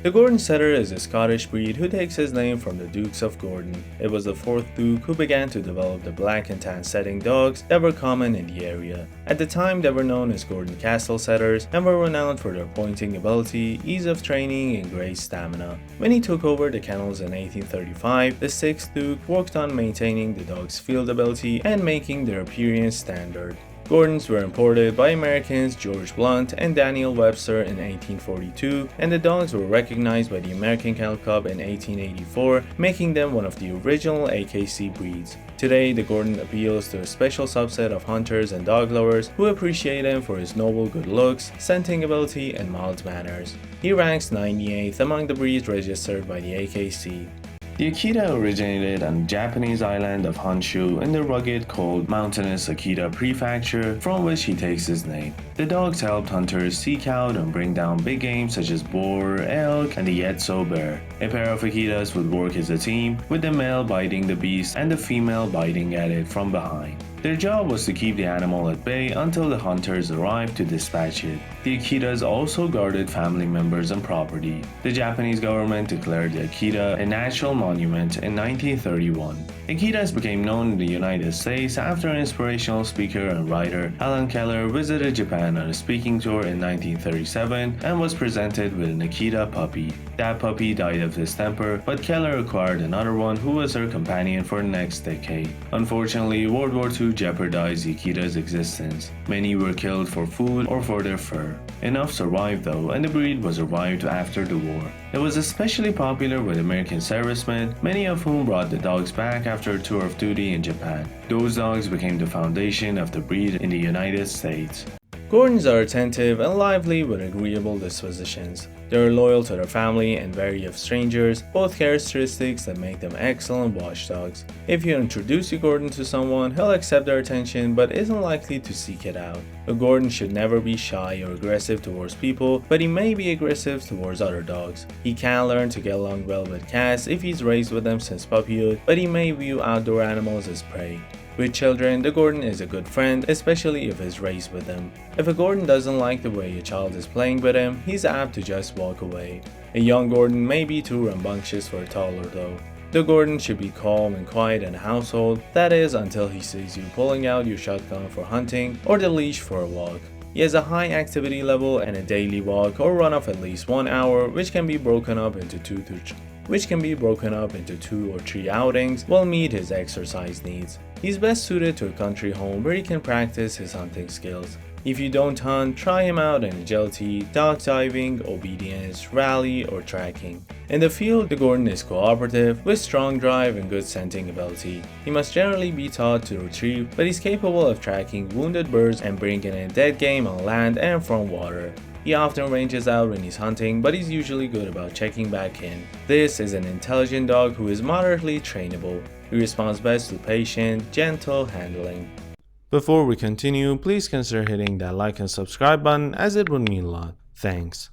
The Gordon Setter is a Scottish breed who takes his name from the Dukes of Gordon. It was the 4th Duke who began to develop the black and tan setting dogs that were common in the area. At the time, they were known as Gordon Castle Setters and were renowned for their pointing ability, ease of training, and great stamina. When he took over the kennels in 1835, the 6th Duke worked on maintaining the dog's field ability and making their appearance standard. Gordons were imported by Americans George Blunt and Daniel Webster in 1842, and the dogs were recognized by the American Kennel Club in 1884, making them one of the original AKC breeds. Today, the Gordon appeals to a special subset of hunters and dog lovers who appreciate him for his noble good looks, scenting ability, and mild manners. He ranks 98th among the breeds registered by the AKC. The Akita originated on the Japanese island of Honshu in the rugged, cold, mountainous Akita prefecture, from which he takes his name. The dogs helped hunters seek out and bring down big game such as boar, elk, and the Yetso bear. A pair of Akitas would work as a team, with the male biting the beast and the female biting at it from behind. Their job was to keep the animal at bay until the hunters arrived to dispatch it. The Akitas also guarded family members and property. The Japanese government declared the Akita a natural monument in 1931. Akitas became known in the United States after an inspirational speaker and writer, Helen Keller, visited Japan on a speaking tour in 1937 and was presented with an Akita puppy. That puppy died of distemper, but Keller acquired another one who was her companion for the next decade. Unfortunately, World War II jeopardized the Akita's existence. Many were killed for food or for their fur. Enough survived though, and the breed was revived after the war. It was especially popular with American servicemen, many of whom brought the dogs back after a tour of duty in Japan. Those dogs became the foundation of the breed in the United States. Gordons are attentive and lively with agreeable dispositions. They are loyal to their family and wary of strangers, both characteristics that make them excellent watchdogs. If you introduce your Gordon to someone, he'll accept their attention but isn't likely to seek it out. A Gordon should never be shy or aggressive towards people, but he may be aggressive towards other dogs. He can learn to get along well with cats if he's raised with them since puppyhood, but he may view outdoor animals as prey. With children, the Gordon is a good friend, especially if he's raised with them. If a Gordon doesn't like the way a child is playing with him, he's apt to just walk away. A young Gordon may be too rambunctious for a toddler though. The Gordon should be calm and quiet in the household, that is until he sees you pulling out your shotgun for hunting or the leash for a walk. He has a high activity level and a daily walk or run of at least 1 hour, which can be broken up into two or three outings will meet his exercise needs. He's best suited to a country home where he can practice his hunting skills. If you don't hunt, try him out in agility, dog diving, obedience, rally, or tracking. In the field, the Gordon is cooperative, with strong drive and good scenting ability. He must generally be taught to retrieve, but he's capable of tracking wounded birds and bringing in dead game on land and from water. He often ranges out when he's hunting, but he's usually good about checking back in. This is an intelligent dog who is moderately trainable. He responds best to patient, gentle handling. Before we continue, please consider hitting that like and subscribe button as it would mean a lot. Thanks.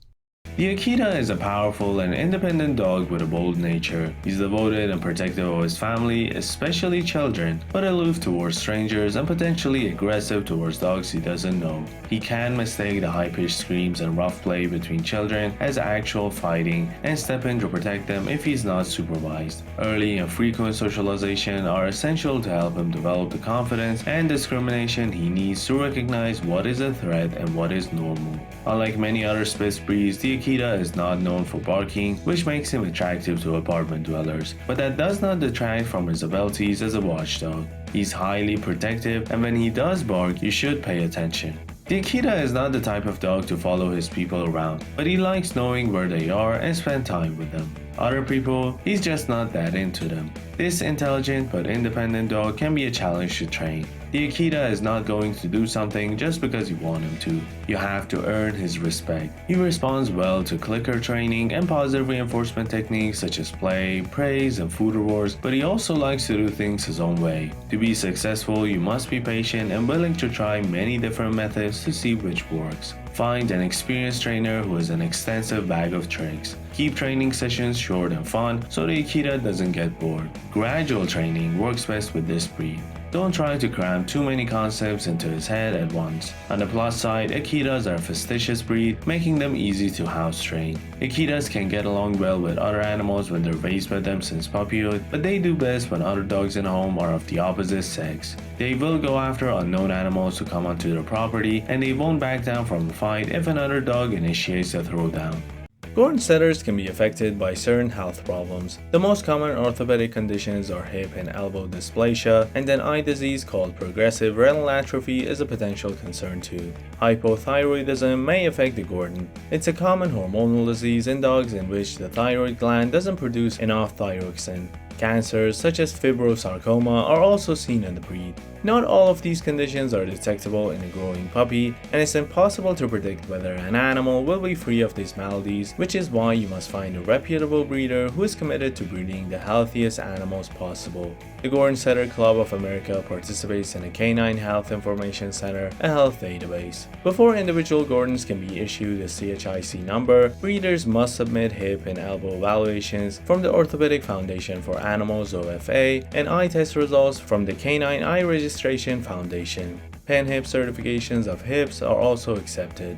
The Akita is a powerful and independent dog with a bold nature. He's devoted and protective of his family, especially children, but aloof towards strangers and potentially aggressive towards dogs he doesn't know. He can mistake the high-pitched screams and rough play between children as actual fighting and step in to protect them if he's not supervised. Early and frequent socialization are essential to help him develop the confidence and discrimination he needs to recognize what is a threat and what is normal. Unlike many other Spitz breeds, the Akita is not known for barking, which makes him attractive to apartment dwellers, but that does not detract from his abilities as a watchdog. He's highly protective, and when he does bark, you should pay attention. The Akita is not the type of dog to follow his people around, but he likes knowing where they are and spend time with them. Other people, he's just not that into them. This intelligent but independent dog can be a challenge to train. The Akita is not going to do something just because you want him to. You have to earn his respect. He responds well to clicker training and positive reinforcement techniques such as play, praise, and food rewards, but he also likes to do things his own way. To be successful, you must be patient and willing to try many different methods to see which works. Find an experienced trainer who has an extensive bag of tricks. Keep training sessions short and fun so the Akita doesn't get bored. Gradual training works best with this breed. Don't try to cram too many concepts into his head at once. On the plus side, Akitas are a fastidious breed, making them easy to house train. Akitas can get along well with other animals when they're raised by them since puppyhood, but they do best when other dogs in the home are of the opposite sex. They will go after unknown animals who come onto their property, and they won't back down from a fight if another dog initiates a throwdown. Gordon setters can be affected by certain health problems. The most common orthopedic conditions are hip and elbow dysplasia, and an eye disease called progressive retinal atrophy is a potential concern too. Hypothyroidism may affect the Gordon. It's a common hormonal disease in dogs in which the thyroid gland doesn't produce enough thyroxine. Cancers such as fibrosarcoma are also seen in the breed. Not all of these conditions are detectable in a growing puppy, and it's impossible to predict whether an animal will be free of these maladies, which is why you must find a reputable breeder who is committed to breeding the healthiest animals possible. The Gordon Setter Club of America participates in a Canine Health Information Center, a health database. Before individual Gordons can be issued a CHIC number, breeders must submit hip and elbow evaluations from the Orthopedic Foundation for Animals (OFA) and eye test results from the Canine Eye Registration Foundation. Pan-hip certifications of hips are also accepted.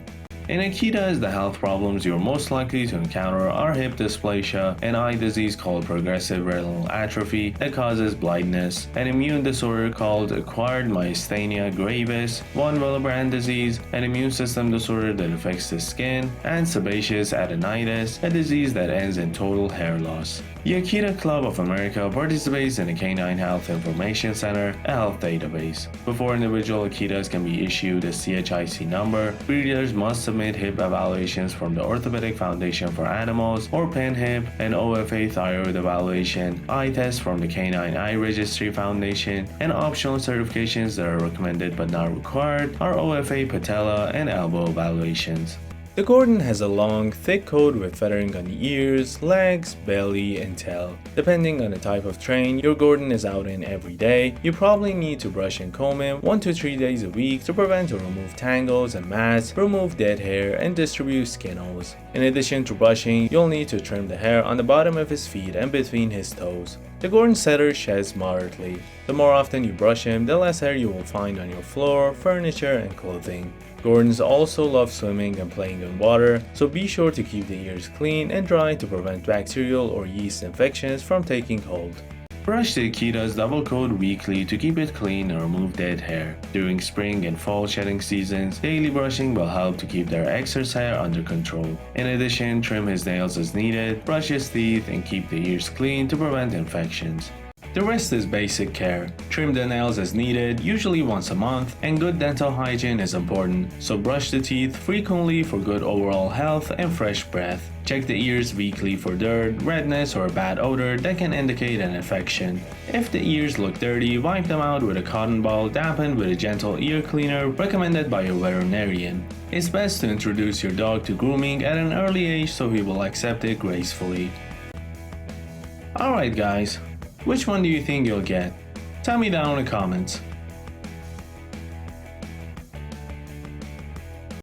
In Akitas, the health problems you're most likely to encounter are hip dysplasia, an eye disease called progressive retinal atrophy that causes blindness, an immune disorder called acquired myasthenia gravis, von Willebrand disease, an immune system disorder that affects the skin, and sebaceous adenitis, a disease that ends in total hair loss. The Akita Club of America participates in the Canine Health Information Center, a health database. Before individual Akitas can be issued a CHIC number, breeders must submit hip evaluations from the Orthopedic Foundation for Animals or PanHip, an OFA thyroid evaluation, eye tests from the Canine Eye Registry Foundation, and optional certifications that are recommended but not required are OFA patella and elbow evaluations. The Gordon has a long, thick coat with feathering on the ears, legs, belly, and tail. Depending on the type of train your Gordon is out in every day, you probably need to brush and comb him 1 to 3 days a week to prevent or remove tangles and mats, remove dead hair, and distribute skin holes. In addition to brushing, you'll need to trim the hair on the bottom of his feet and between his toes. The Gordon Setter sheds moderately. The more often you brush him, the less hair you will find on your floor, furniture, and clothing. Gordons also love swimming and playing in water, so be sure to keep the ears clean and dry to prevent bacterial or yeast infections from taking hold. Brush the Akita's double coat weekly to keep it clean and remove dead hair. During spring and fall shedding seasons, daily brushing will help to keep their excess hair under control. In addition, trim his nails as needed, brush his teeth, and keep the ears clean to prevent infections. The rest is basic care. Trim the nails as needed, usually once a month, and good dental hygiene is important, so brush the teeth frequently for good overall health and fresh breath. Check the ears weekly for dirt, redness, or a bad odor that can indicate an infection. If the ears look dirty, wipe them out with a cotton ball dampened with a gentle ear cleaner recommended by your veterinarian. It's best to introduce your dog to grooming at an early age so he will accept it gracefully. Alright guys, which one do you think you'll get? Tell me down in the comments.